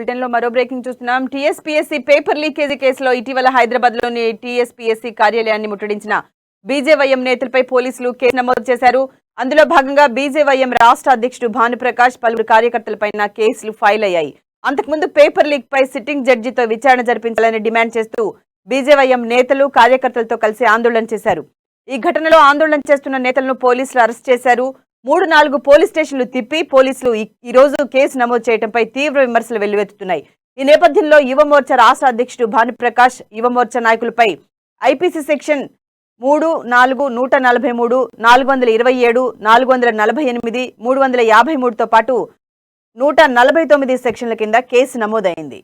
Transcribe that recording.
Britain లో మరో breaking చూస్తున్నాం. టీఎస్పీఎస్సీ పేపర్ లీకేజీ కేసులో ఇటీవల హైదరాబాద్ లోని టీఎస్పీఎస్సీ కార్యాలయాన్ని ముట్టడించిన బీజేవైఎం నేతలపై పోలీసులు కేసు నమోదు చేశారు. అందులో భాగంగా బీజేవైఎం రాష్ట్ర అధ్యక్షుడు భానుప్రకాష్ పలువురు కార్యకర్తలపై కేసులు ఫైల్ అయ్యాయి. అంతకుముందు పేపర్ లీక్ పై సిట్టింగ్ జడ్జితో విచారణ జరిపించాలని డిమాండ్ చేస్తూ బీజేవైఎం నేతలు కార్యకర్తలతో కలిసి ఆందోళన చేశారు. ఈ ఘటనలో ఆందోళన చేస్తున్న నేతలను పోలీసులు అరెస్ట్ చేశారు. 3-4 పోలీస్ స్టేషన్లు తిప్పి పోలీసులు ఈ రోజు కేసు నమోదు చేయడంపై తీవ్ర విమర్శలు వెల్లువెత్తుతున్నాయి. ఈ నేపథ్యంలో యువమోర్చా రాష్ట్ర అధ్యక్షుడు భానుప్రకాష్ యువమోర్చా నాయకులపై ఐపీసీ సెక్షన్ 3, 4, 143, 427, 448, 353తో పాటు 149 సెక్షన్ల కింద కేసు నమోదైంది.